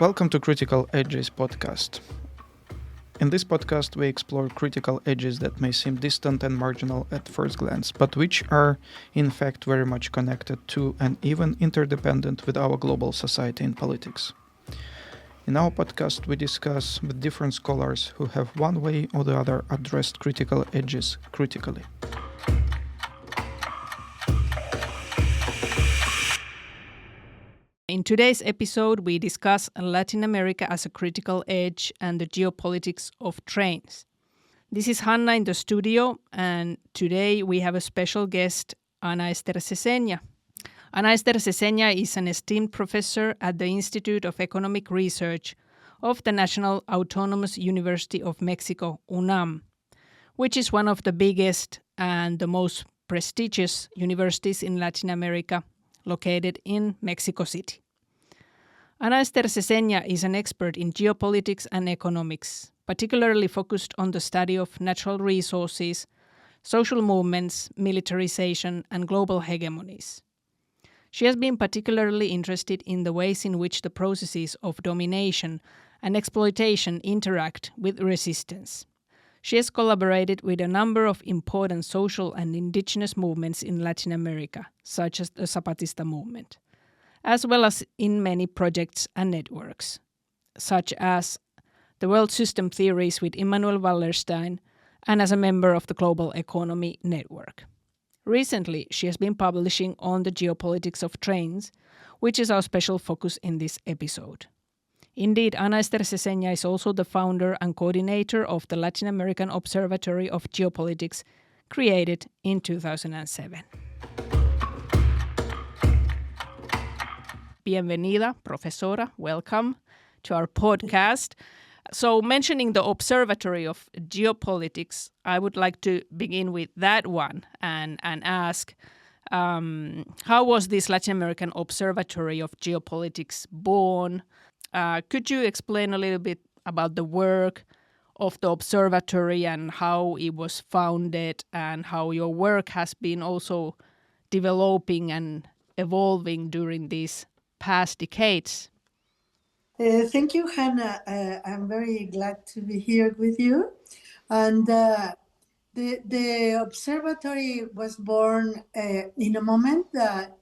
Welcome to Critical Edges podcast. In this podcast, we explore critical edges that may seem distant and marginal at first glance, but which are in fact very much connected to and even interdependent with our global society and politics. In our podcast, we discuss with different scholars who have one way or the other addressed critical edges critically. In today's episode, we discuss Latin America as a critical edge and the geopolitics of trains. This is Hanna in the studio, and today we have a special guest, Esther Ceceña. Esther Ceceña is an esteemed professor at the Institute of Economic Research of the National Autonomous University of Mexico, UNAM, which is one of the biggest and the most prestigious universities in Latin America, located in Mexico City. Esther Ceceña is an expert in geopolitics and economics, particularly focused on the study of natural resources, social movements, militarization, and global hegemonies. She has been particularly interested in the ways in which the processes of domination and exploitation interact with resistance. She has collaborated with a number of important social and indigenous movements in Latin America, such as the Zapatista movement, as well as in many projects and networks, such as the World System Theories with Immanuel Wallerstein and as a member of the Global Economy Network. Recently, she has been publishing on the geopolitics of trains, which is our special focus in this episode. Indeed, Esther Ceceña is also the founder and coordinator of the Latin American Observatory of Geopolitics, created in 2007. Bienvenida, profesora. Welcome to our podcast. So, mentioning the Observatory of Geopolitics, I would like to begin with that one and ask, how was this Latin American Observatory of Geopolitics born? Could you explain a little bit about the work of the observatory and how it was founded and how your work has been also developing and evolving during these past decades? Thank you, Hanna. I'm very glad to be here with you. And the observatory was born in a moment that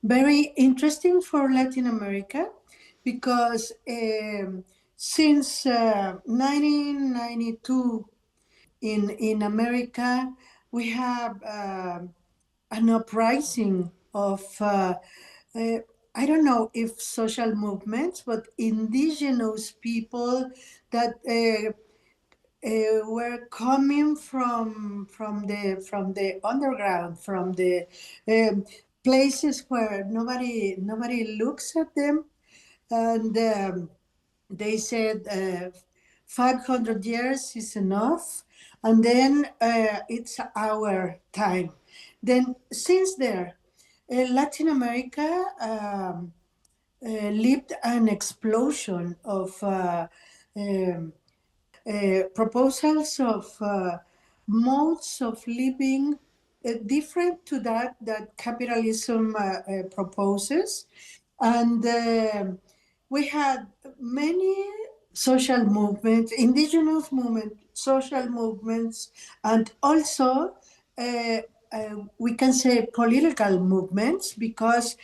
very interesting for Latin America, because since 1992 in America, we have an uprising of I don't know if social movements, but indigenous people that were coming from the underground, from the places where nobody looks at them, and they said 500 years is enough, and then it's our time. Then since there, Latin America lived an explosion of proposals of modes of living different to that capitalism proposes. And we had many social movements, indigenous movements, social movements, and also we can say political movements, because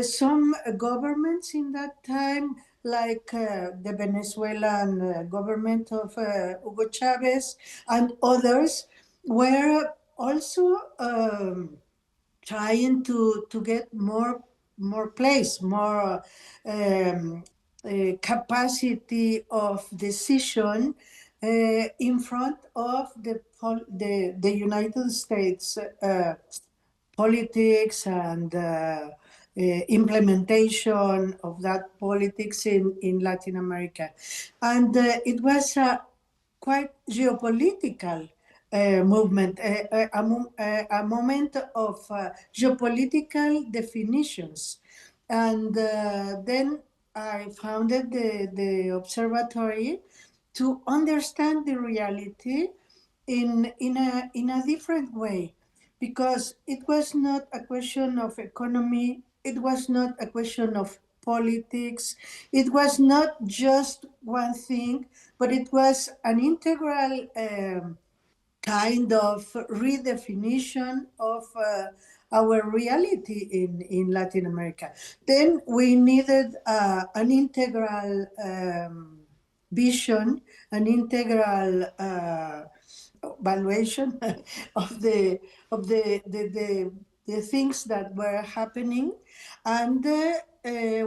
some governments in that time, like the Venezuelan government of Hugo Chavez and others, were also trying to get more place, more capacity of decision in front of the United States politics and implementation of that politics in Latin America. And it was a quite geopolitical movement, a moment of geopolitical definitions. And then I founded the observatory to understand the reality in a different way, because it was not a question of economy, it was not a question of politics. It was not just one thing, but it was an integral kind of redefinition of our reality in Latin America. Then we needed an integral vision, an integral valuation of the things that were happening, and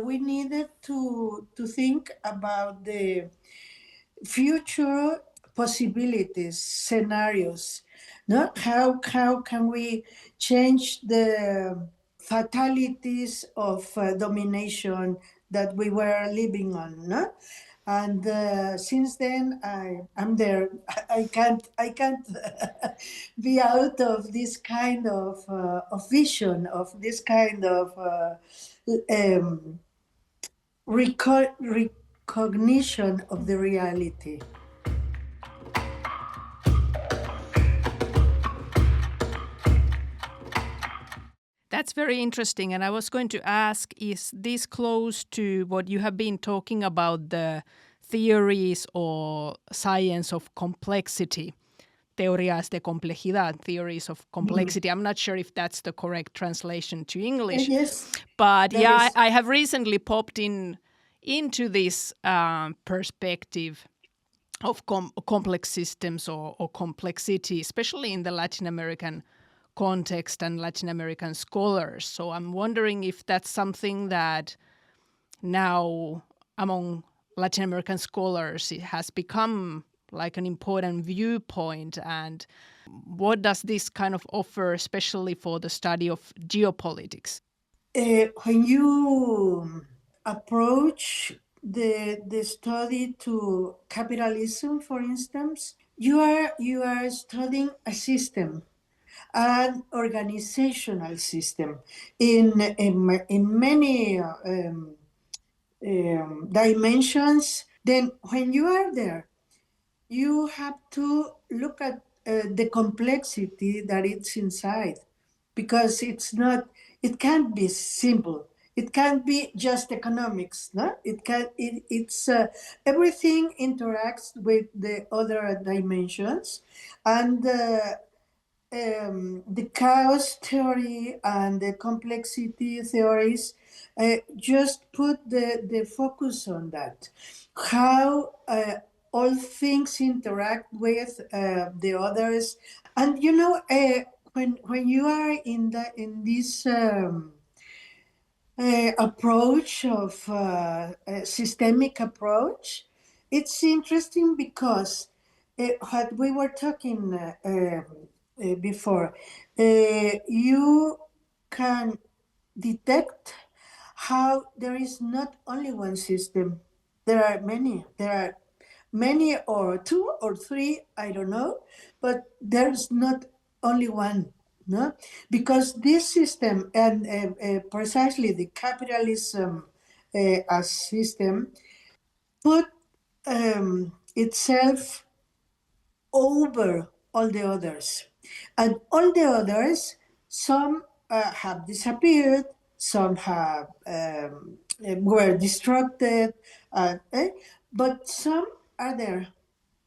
we needed to think about the future possibilities, scenarios. No? How can we change the fatalities of domination that we were living on? No? And since then, I'm there. I can't be out of this kind of vision, of this kind of recognition of the reality. That's very interesting. And I was going to ask, is this close to what you have been talking about, the theories or science of complexity? Teorías de complejidad, theories of complexity. I'm not sure if that's the correct translation to English. Yes. But yeah, I have recently popped into this perspective of complex systems or complexity, especially in the Latin American context and Latin American scholars. So I'm wondering if that's something that now among Latin American scholars it has become like an important viewpoint, and what does this kind of offer, especially for the study of geopolitics? When you approach the study to capitalism, for instance, you are studying a system, an organizational system in many dimensions. Then when you are there, you have to look at the complexity that it's inside, because it can't be simple. It can't be just economics. No? It's everything interacts with the other dimensions, and the chaos theory and the complexity theories just put the focus on that. How all things interact with the others. And when you are in this approach of a systemic approach, it's interesting because what we were talking before, you can detect how there is not only one system. There are many or two or three, I don't know, but there's not only one. No, because this system and precisely the capitalism as system put itself over all the others, and all the others, some have disappeared, some have were destructed, but some are there.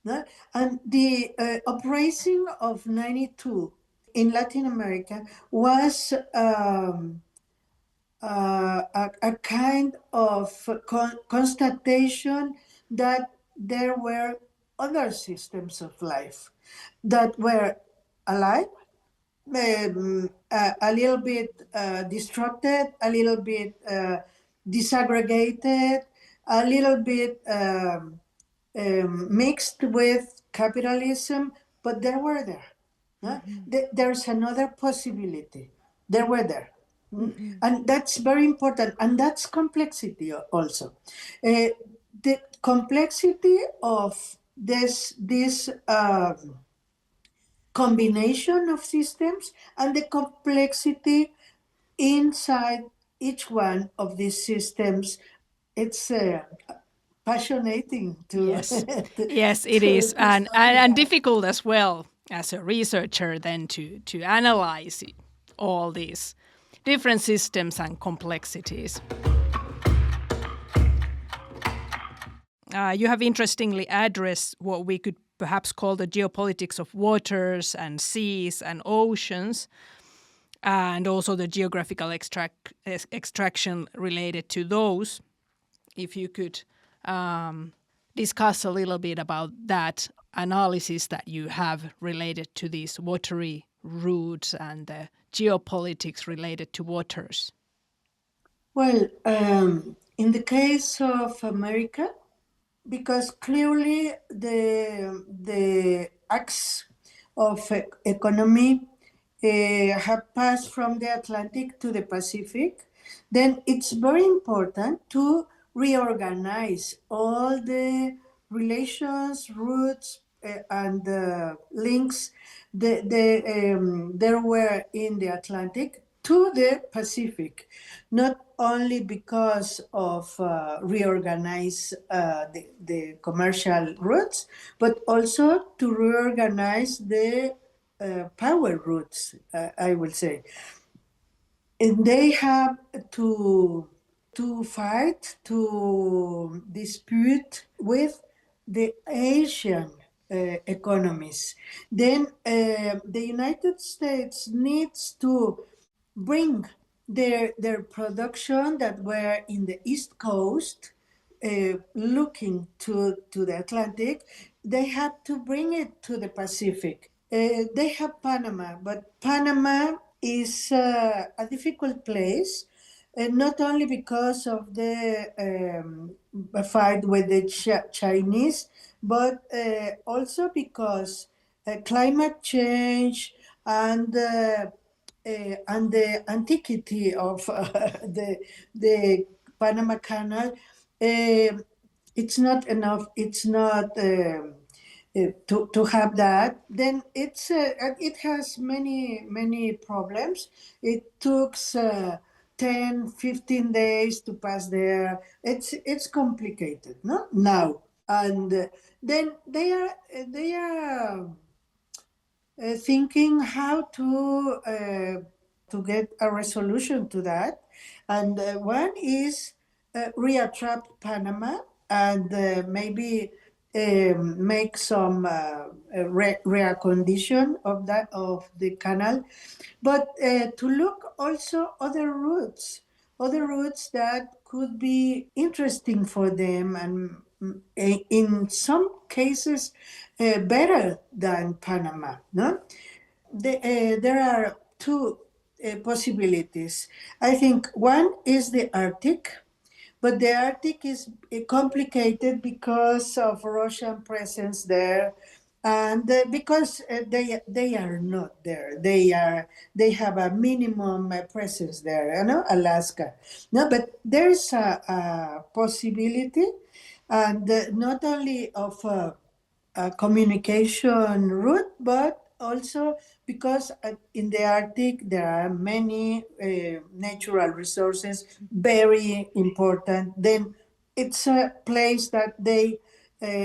No? And the uprising of 92 in Latin America was a kind of constatation that there were other systems of life that were alive, a little bit destructed, a little bit disaggregated, a little bit mixed with capitalism, but they were there. There's another possibility. They were there. And that's very important. And that's complexity also. The complexity of this combination of systems and the complexity inside each one of these systems, it's fascinating to yes it is, and difficult as well as a researcher then to analyze all these different systems and complexities. You have interestingly addressed what we could perhaps call the geopolitics of waters and seas and oceans, and also the geographical extraction related to those. If you could discuss a little bit about that analysis that you have related to these watery routes and the geopolitics related to waters. Well, in the case of America, because clearly the acts of economy have passed from the Atlantic to the Pacific, then it's very important to reorganize all the relations, routes, and links there were in the Atlantic to the Pacific, not only because of reorganize the commercial routes, but also to reorganize the power routes, I will say. And they have to fight, to dispute with the Asian economies. Then the United States needs to bring their production that were in the East Coast, looking to the Atlantic, they have to bring it to the Pacific. They have Panama, but Panama is a difficult place, not only because of the fight with the Chinese, but also because climate change and the antiquity of the Panama Canal. It's not enough. It's not to have that. Then it has many problems. It took 10, 15 days to pass there. It's complicated, no? Now. And then they are thinking how to get a resolution to that. And one is reattract Panama and maybe make some recondition of the canal, but to look also other routes that could be interesting for them, and in some cases better than Panama. No, there are two possibilities. I think one is the Arctic, but the Arctic is complicated because of Russian presence there, and because they are not there. They have a minimum presence there. You know, Alaska. No, but there's a possibility, and not only of a communication route, but also because in the Arctic there are many natural resources, very important. Then it's a place that they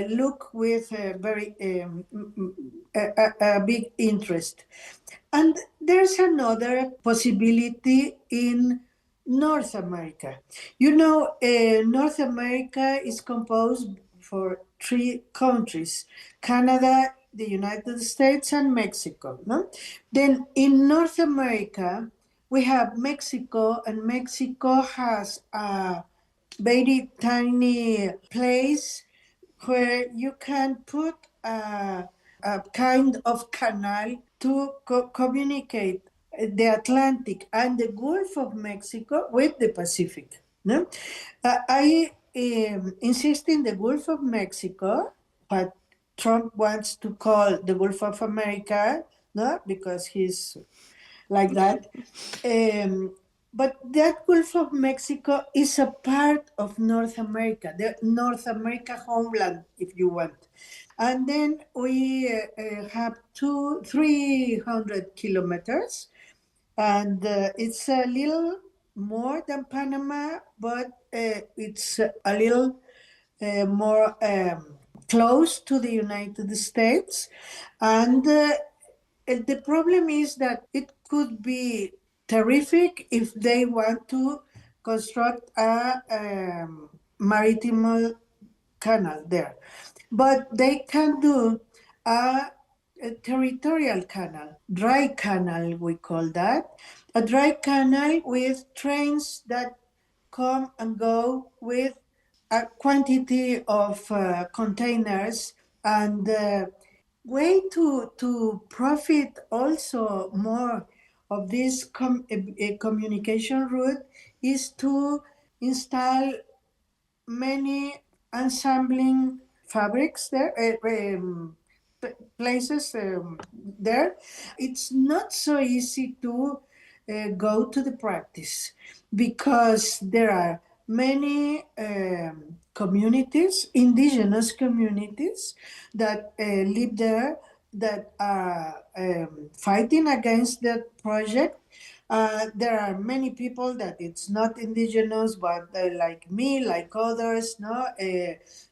look with very a big interest. And there's another possibility in North America. You know, North America is composed for three countries: Canada, the United States, and Mexico. No? Then in North America, we have Mexico, and Mexico has a very tiny place where you can put a kind of canal to communicate the Atlantic and the Gulf of Mexico with the Pacific. No? I insist in the Gulf of Mexico, but Trump wants to call the Gulf of America, no, because he's like that. But that Gulf of Mexico is a part of North America, the North America homeland, if you want. And then we have 300 kilometers, and it's a little more than Panama, but it's a little more close to the United States. And the problem is that it could be terrific if they want to construct a maritime canal there. But they can do a territorial canal, dry canal, we call that. A dry canal with trains that come and go with a quantity of containers and way to profit also more of this communication route is to install many ensembling fabrics there, places there. It's not so easy to go to the practice because there are many communities, indigenous communities that live there that are fighting against that project. There are many people that it's not indigenous, but like me, like others, no,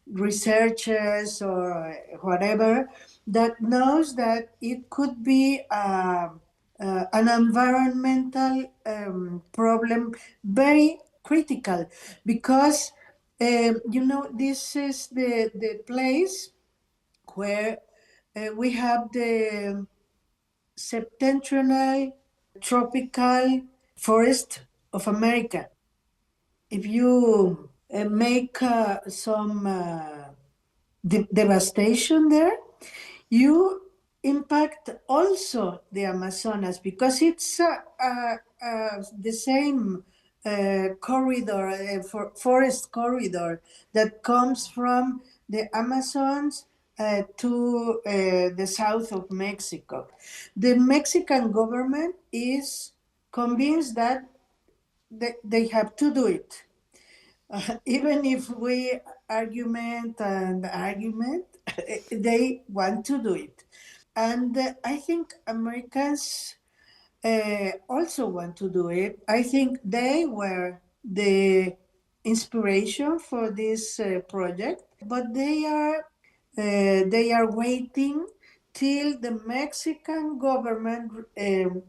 researchers or whatever, that knows that it could be an environmental problem, very critical, because this is the place where we have the septentrional tropical forest of America. If you make some devastation there, you impact also the Amazonas because it's the same corridor, forest corridor that comes from the Amazons to the south of Mexico. The Mexican government is convinced that they have to do it. Even if we argument, they want to do it. And I think Americans also want to do it. I think they were the inspiration for this project, but they are waiting till the Mexican government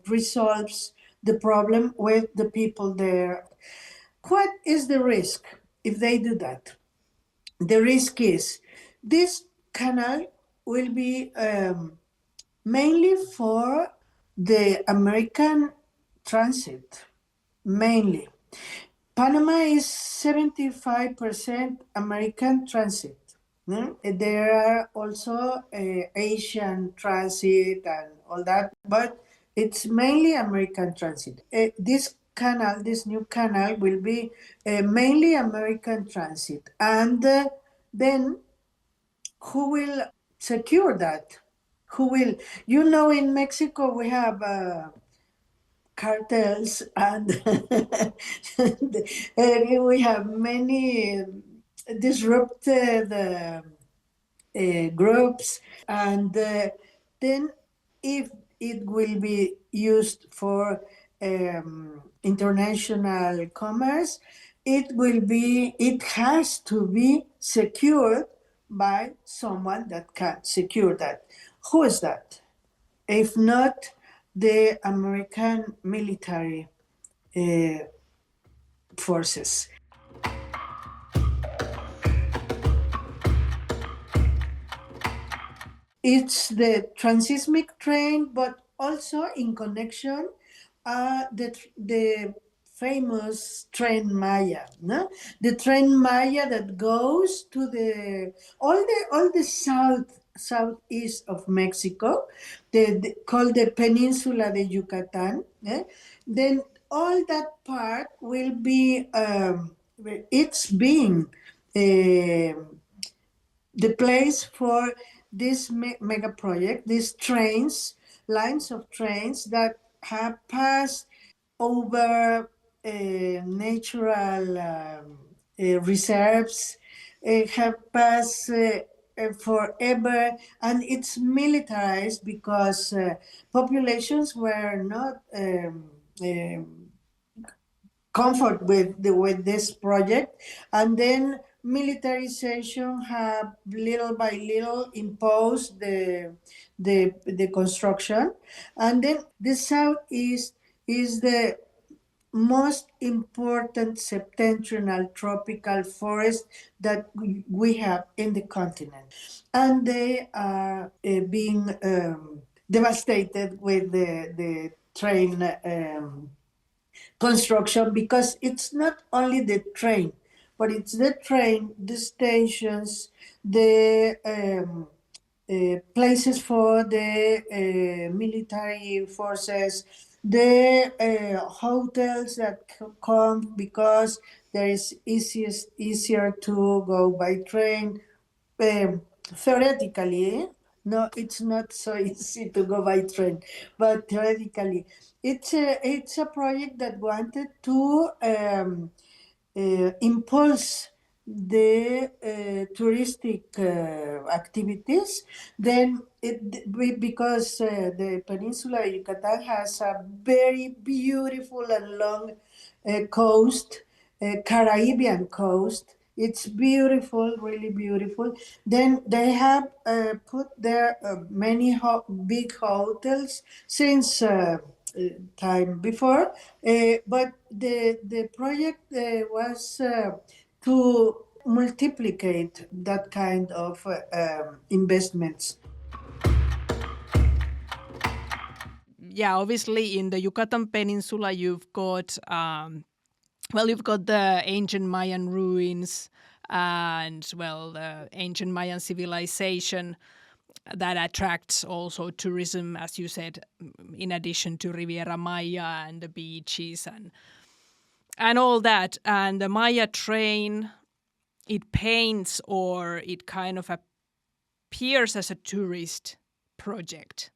resolves the problem with the people there. What is the risk if they do that? The risk is this canal will be mainly for the American transit, mainly. Panama is 75% American transit. There are also Asian transit and all that, but it's mainly American transit. This canal, this new canal, will be mainly American transit. And then who will secure that? Who will? In Mexico we have cartels and we have many disrupted groups, and then if it will be used for international commerce, it has to be secured by someone that can secure that. Who is that? If not the American military forces. It's the Transisthmic Train, but also in connection the famous train Maya, no? The train Maya that goes to all the southeast of Mexico, called the Peninsula de Yucatan. Then all that part will be it's being the place for this mega project, these trains, lines of trains that have passed over natural reserves, have passed forever, and it's militarized because populations were not comfort with this project, and then militarization have little by little imposed the construction, and then the southeast is the most important septentrional tropical forest that we have in the continent. And they are being devastated with the train construction, because it's not only the train, but it's the train, the stations, the places for the military forces, the hotels that come because there is easier to go by train. Theoretically, no, it's not so easy to go by train, but theoretically, it's a project that wanted to impulse the touristic activities. Then because the peninsula Yucatan has a very beautiful and long coast, Caribbean coast. It's beautiful, really beautiful. Then they have put there many big hotels since time before, but the project was to multiplicate that kind of investments. Yeah, obviously in the Yucatan Peninsula, you've got you've got the ancient Mayan ruins and the ancient Mayan civilization that attracts also tourism, as you said, in addition to Riviera Maya and the beaches and all that. And the Maya train, it paints, or it kind of appears as a tourist project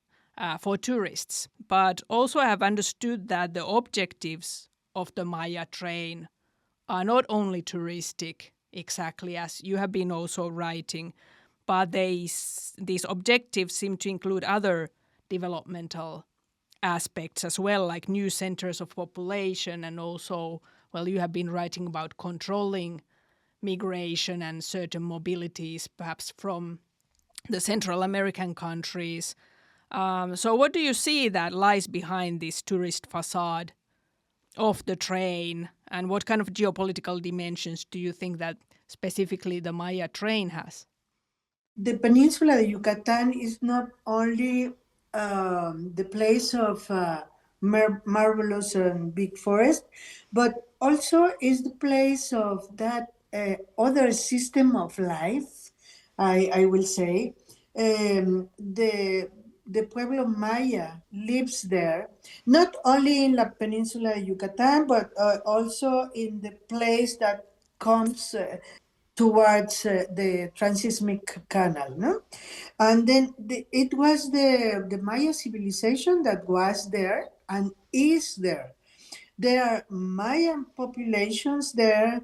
for tourists. But also I have understood that the objectives of the Maya train are not only touristic, exactly as you have been also writing, but these objectives seem to include other developmental aspects as well, like new centers of population, and also, you have been writing about controlling migration and certain mobilities, perhaps from the Central American countries. So what do you see that lies behind this tourist facade of the train, and what kind of geopolitical dimensions do you think that specifically the Maya train has? The peninsula of Yucatan is not only the place of marvelous and big forest, but also is the place of that other system of life, I will say. The Pueblo Maya lives there, not only in la peninsula of Yucatan, but also in the place that comes towards the Transisthmic Canal, no? And then it was the Maya civilization that was there and is there. There are Mayan populations there,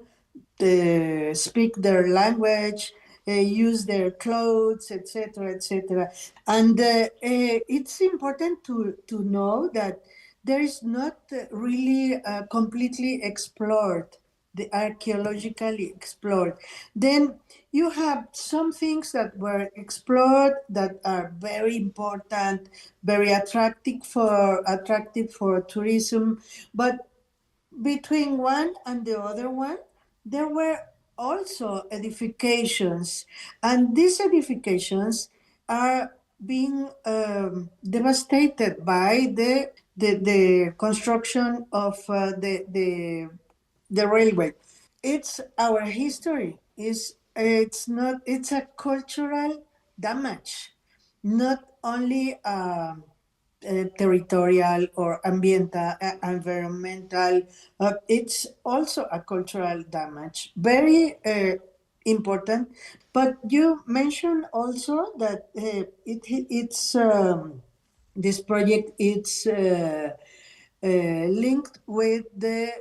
they speak their language, use their clothes, etc., etc. And it's important to know that there is not really completely explored, the archaeologically explored. Then you have some things that were explored that are very important, very attractive for tourism, but between one and the other one, there were also edifications, and these edifications are being devastated by the construction of the railway. It's our history. It's a cultural damage, not only territorial or environmental. It's also a cultural damage. Very important. But you mentioned also that it's this project. It's linked with the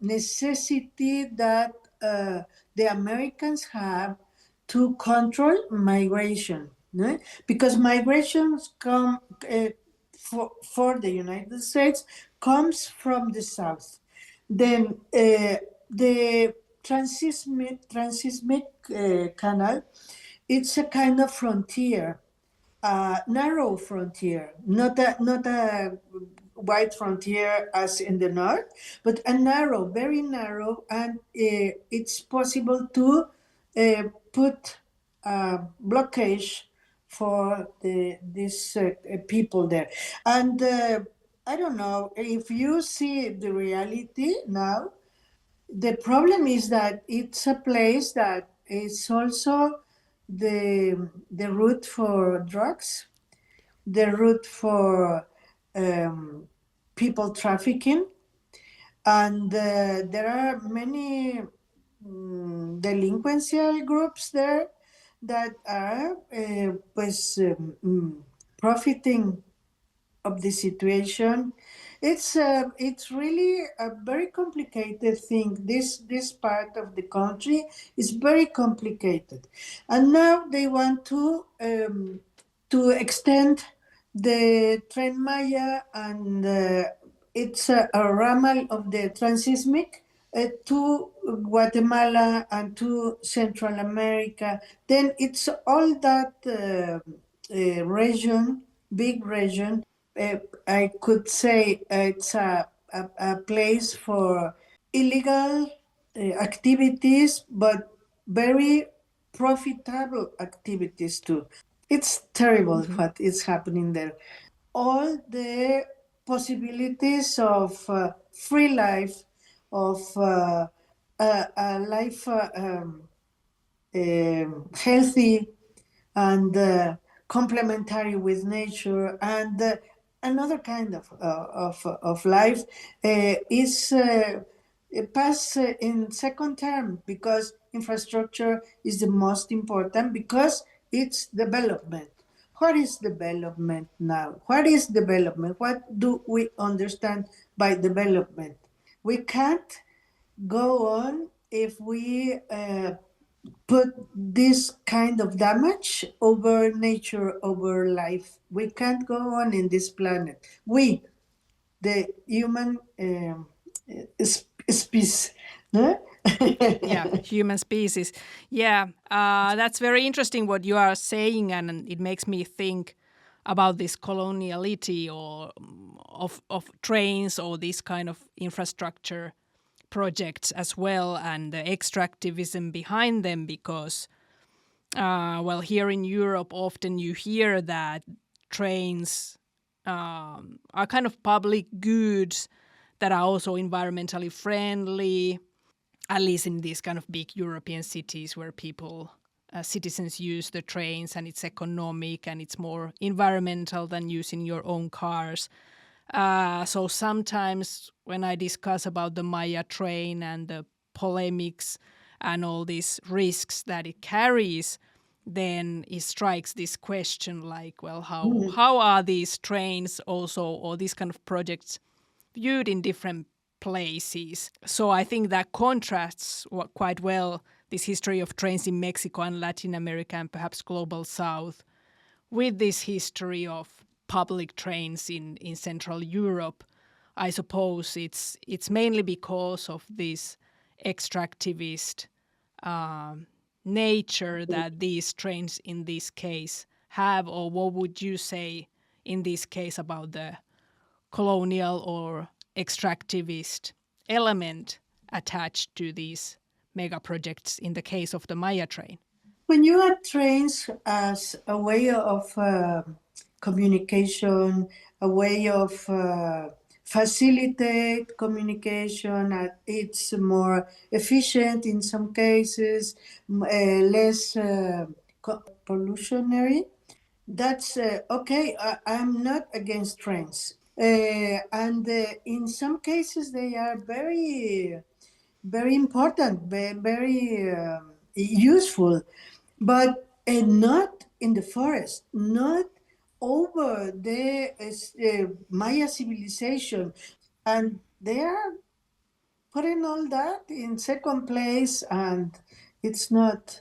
necessity that the Americans have to control migration, no? Because migrations come for the United States comes from the south. Then the transismic canal, it's a kind of frontier, narrow frontier, not a wide frontier as in the north, but a narrow, very narrow, and it's possible to put a blockage for these people there. And I don't know if you see the reality now. The problem is that it's a place that is also the route for drugs, the route for people trafficking, and there are many delinquential groups there that are profiting of the situation. It's really a very complicated thing. This part of the country is very complicated, and now they want to extend the Tren Maya, and it's a ramal of the Transisthmic to Guatemala and to Central America. Then it's all that region, big region. I could say it's a place for illegal activities, but very profitable activities too. It's terrible what is happening there. All the possibilities of free life, of a life healthy and complementary with nature, and another kind of life is pass in second term, because infrastructure is the most important, because it's development. What is development now? What is development? What do we understand by development? We can't go on if we put this kind of damage over nature, over life. We can't go on in this planet. We, the human species. No? Yeah, human species. Yeah, that's very interesting what you are saying, and it makes me think about this coloniality or of trains or this kind of infrastructure projects as well, and the extractivism behind them, because well, here in Europe often you hear that trains are kind of public goods that are also environmentally friendly, at least in these kind of big European cities where people, citizens use the trains, and it's economic and it's more environmental than using your own cars. So sometimes when I discuss about the Maya train and the polemics and all these risks that it carries, then it strikes this question like, well, how are these trains also, or these kind of projects, viewed in different places? So I think that contrasts quite well this history of trains in Mexico and Latin America and perhaps global South with this history of public trains in Central Europe. I suppose it's mainly because of this extractivist nature that these trains in this case have. Or what would you say in this case about the colonial or extractivist element attached to these mega projects in the case of the Maya train? When you have trains as a way of communication, a way of facilitate communication, it's more efficient in some cases, less pollutionary. That's okay. I'm not against trains. And in some cases, they are very, very important, very useful, but not in the forest, not over the Maya civilization. And they are putting all that in second place, and it's not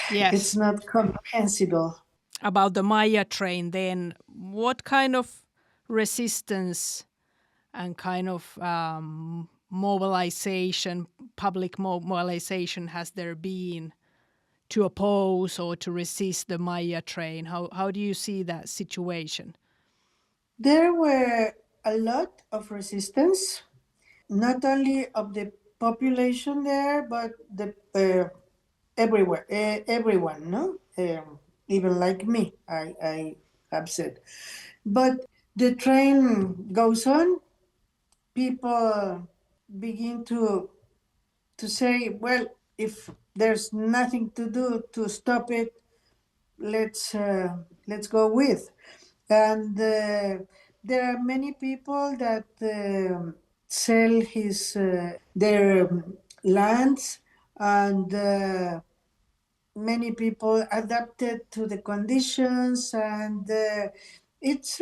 Yes. comprehensible. About the Maya train, then, what kind of resistance and kind of mobilization, public mobilization, has there been to oppose or to resist the Maya train? How do you see that situation? There were a lot of resistance, not only of the population there, but the everywhere, everyone, no, even like me, I have said. But the train goes on. People begin to say, well, if there's nothing to do to stop it, let's go with. And there are many people that sell their lands, and many people adapted to the conditions, and it's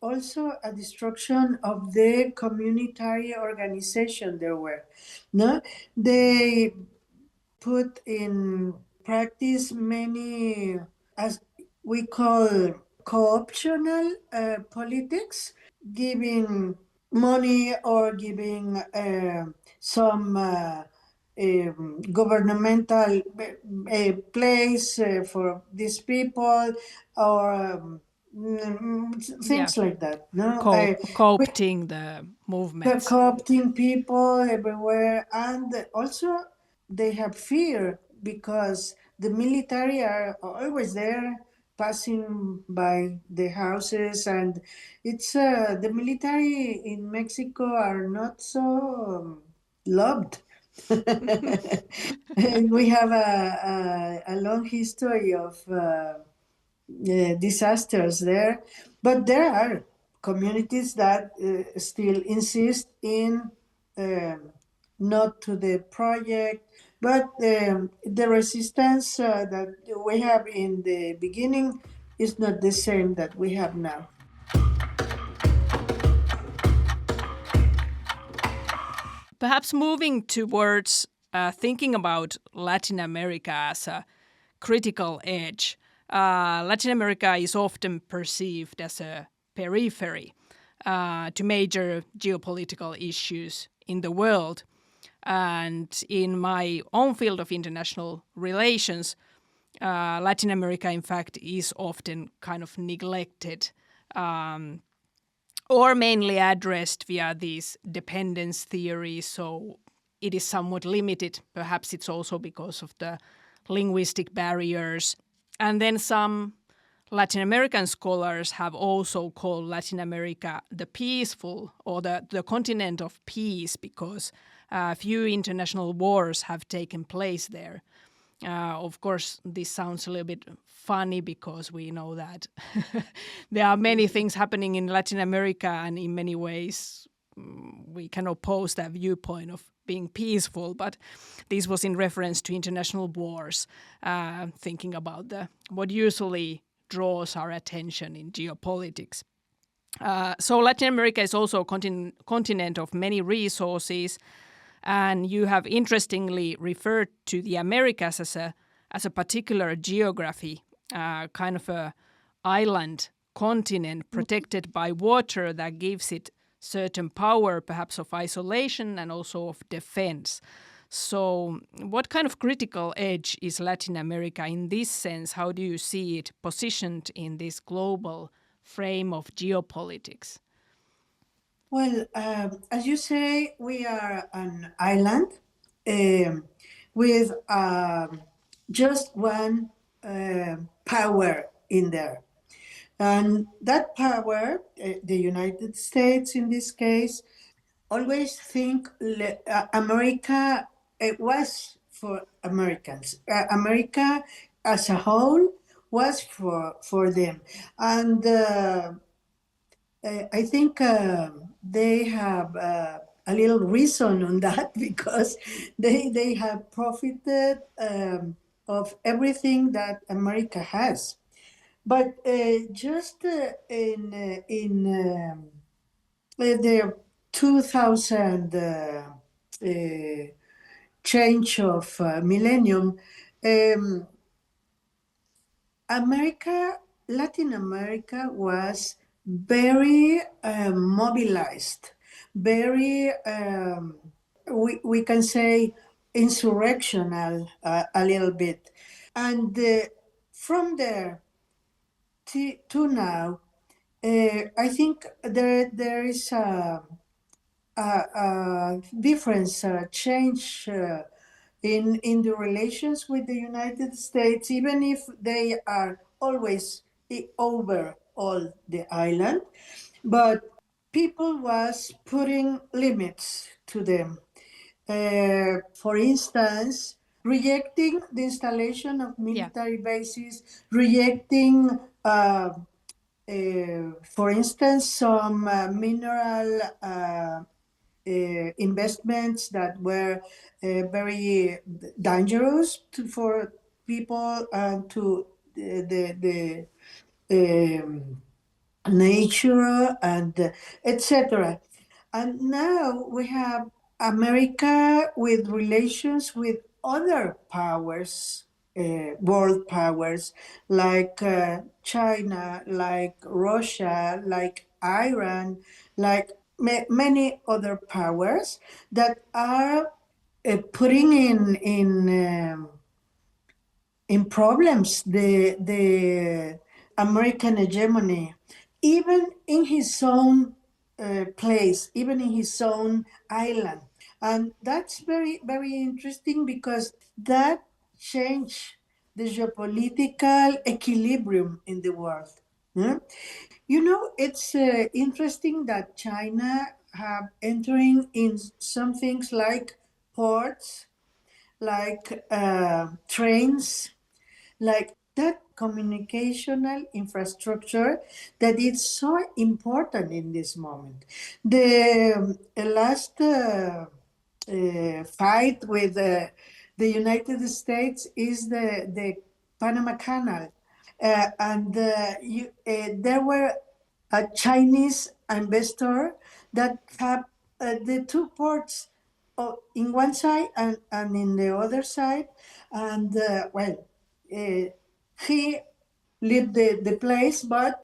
also a destruction of the communitary organization there were. No, they put in practice many, as we call, co-optional politics, giving money or giving some governmental place for these people, or Yeah, things like that. No, we co-opting the they're movements. co-opting people everywhere, and also they have fear because the military are always there, passing by the houses, and it's the military in Mexico are not so loved. And we have a long history of disasters there, but there are communities that still insist in not to the project, but the resistance that we have in the beginning is not the same that we have now. Perhaps moving towards thinking about Latin America as a critical edge. Latin America is often perceived as a periphery to major geopolitical issues in the world. And in my own field of international relations, Latin America, in fact, is often kind of neglected or mainly addressed via these dependence theories. So it is somewhat limited. Perhaps it's also because of the linguistic barriers. And then some Latin American scholars have also called Latin America the peaceful or the continent of peace because few international wars have taken place there. Of course, this sounds a little bit funny because we know that there are many things happening in Latin America, and in many ways we can oppose that viewpoint of being peaceful. But this was in reference to international wars, thinking about what usually draws our attention in geopolitics. So Latin America is also a continent of many resources. And you have interestingly referred to the Americas as a particular geography, kind of a island continent protected by water that gives it certain power, perhaps of isolation and also of defense. So what kind of critical edge is Latin America in this sense? How do you see it positioned in this global frame of geopolitics? Well, as you say, we are an island with just one power in there. And that power, the United States in this case, always think America, it was for Americans. America as a whole was for them. And I think they have a little reason on that because they have profited of everything that America has. But just in the 2000 change of millennium, um, Latin America was very mobilized, very, we can say, insurrectional a little bit. And from there to now, I think there is a difference, a change in the relations with the United States, even if they are always over all the island. But people was putting limits to them. For instance, rejecting the installation of Yeah. military bases, rejecting, for instance, some mineral investments that were very dangerous for people and to the nature and etc. And now we have America with relations with other powers, world powers like China, like Russia, like Iran, like many other powers that are putting in problems the American hegemony, even in his own place, even in his own island. And that's very, very interesting because that changed the geopolitical equilibrium in the world. Hmm? You know, it's interesting that China have entering in some things like ports, like trains, like that communicational infrastructure that is so important in this moment. The last fight with the United States is the Panama Canal. There were a Chinese investor that have the two ports in one side and in the other side. And he leave the place, but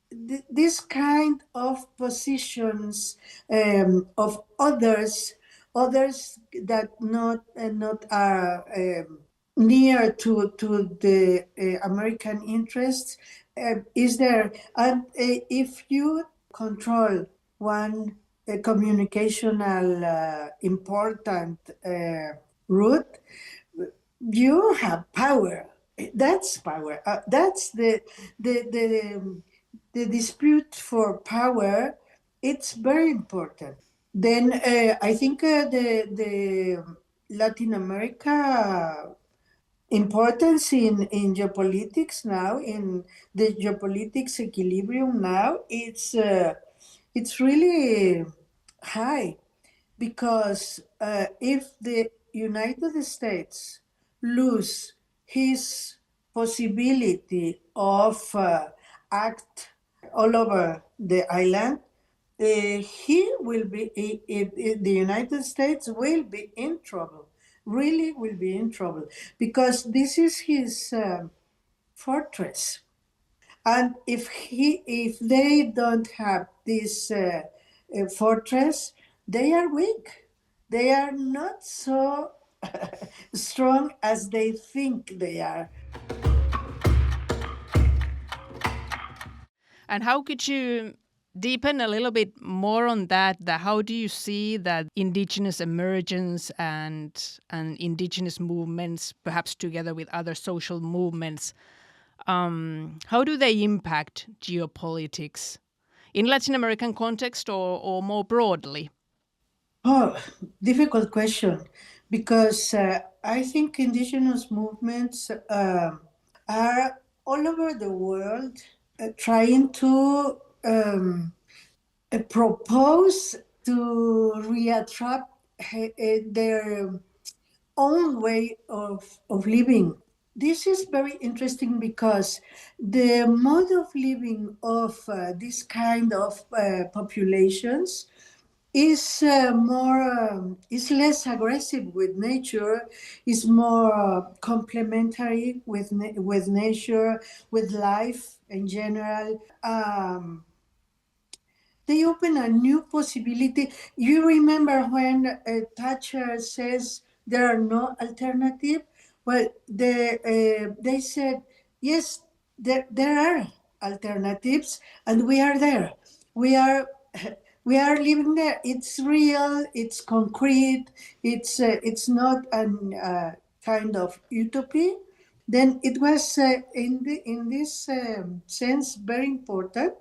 this kind of positions of others that not are near to the American interests is there. And if you control one communicational important route, you have power. That's power. That's the dispute for power. It's very important. Then I think the Latin America importance in geopolitics now, in the geopolitics equilibrium now, it's really high because if the United States lose his possibility of act all over the island, he will be, the United States will be in trouble, really will be in trouble, because this is his fortress. And if they don't have this fortress, they are weak. They are not so strong as they think they are. And how could you deepen a little bit more on that? That how do you see that indigenous emergence and indigenous movements, perhaps together with other social movements, how do they impact geopolitics in Latin American context or more broadly? Oh, difficult question, because I think indigenous movements are all over the world trying to propose to reattract their own way of living. This is very interesting because the mode of living of this kind of populations is less aggressive with nature, is more complementary with nature, with life in general. They open a new possibility. You remember when Thatcher says there are no alternative? Well, they said, yes, there are alternatives, and we are there. we are we are living there. It's real. It's concrete. It's not a kind of utopia. Then it was in this sense very important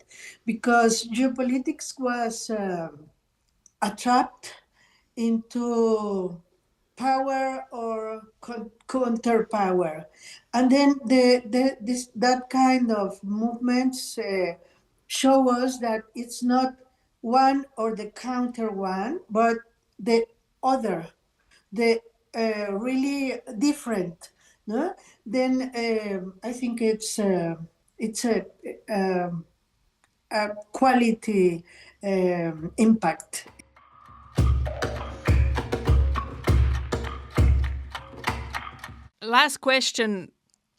because geopolitics was trapped into power or counter power, and then that kind of movements show us that it's not one or the counter one, but the other, the really different. No? Then I think it's a quality impact. Last question.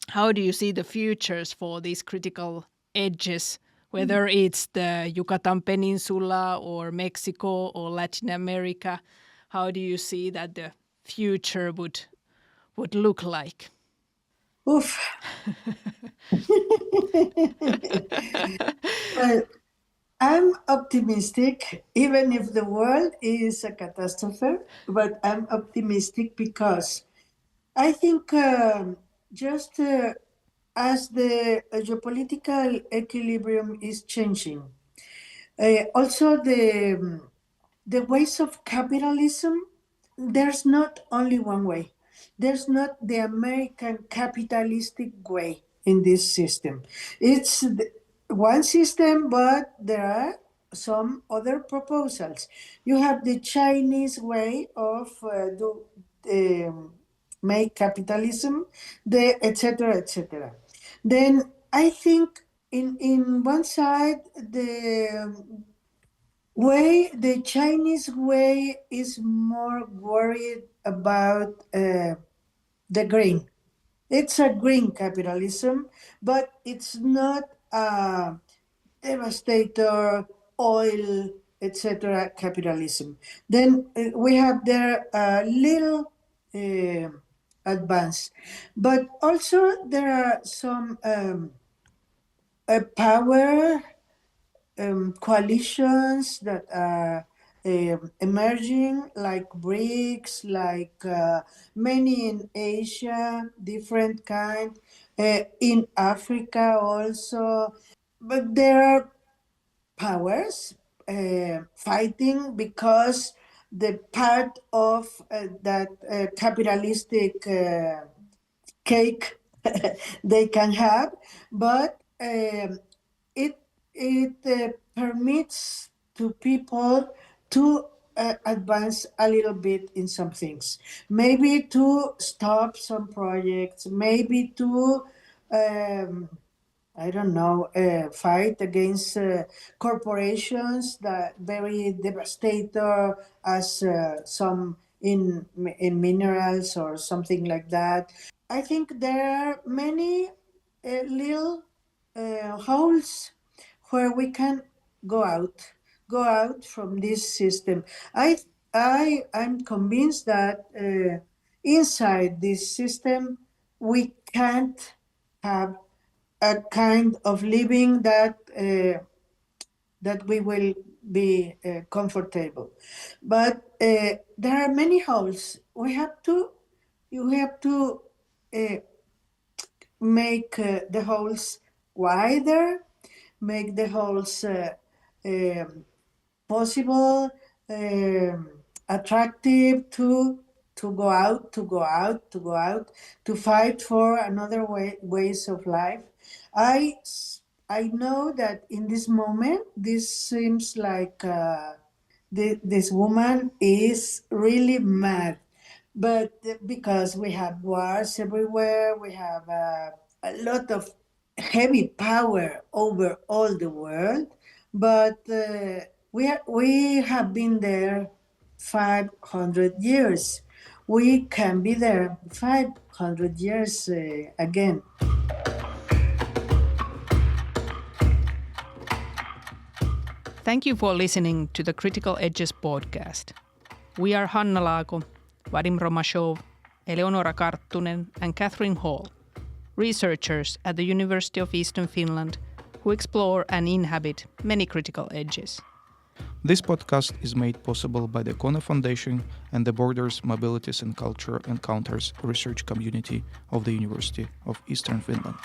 How do you see the futures for these critical edges, whether it's the Yucatan Peninsula or Mexico or Latin America? How do you see that the future would look like? Oof. Well, I'm optimistic, even if the world is a catastrophe, but I'm optimistic because I think just as the geopolitical equilibrium is changing, also the ways of capitalism, there's not only one way. There's not the American capitalistic way in this system. It's one system, but there are some other proposals. You have the Chinese way of make capitalism, the etc. etc. Then I think in one side the Chinese way is more worried about the green. It's a green capitalism, but it's not a devastator oil, etc. capitalism. Then we have there a little advance, but also there are some power coalitions that are emerging, like BRICS, like many in Asia, different kind, in Africa also. But there are powers fighting because the part of that capitalistic cake they can have, but it permits to people to advance a little bit in some things, maybe to stop some projects, maybe to I don't know, fight against corporations that very devastator as some in minerals or something like that. I think there are many little holes where we can go out from this system. I'm convinced that inside this system we can't have a kind of living that that we will be comfortable. But there are many holes. You have to make the holes wider, make the holes possible, attractive to go out, to fight for another ways of life. I know that in this moment, this seems like this woman is really mad, but because we have wars everywhere, we have a lot of heavy power over all the world, but we have been there 500 years. We can be there 500 years again. Thank you for listening to the Critical Edges podcast. We are Hanna Laako, Vadim Romashov, Eleonora Karttunen, and Catherine Hall, researchers at the University of Eastern Finland who explore and inhabit many critical edges. This podcast is made possible by the Kone Foundation and the Borders, Mobilities and Culture Encounters research community of the University of Eastern Finland.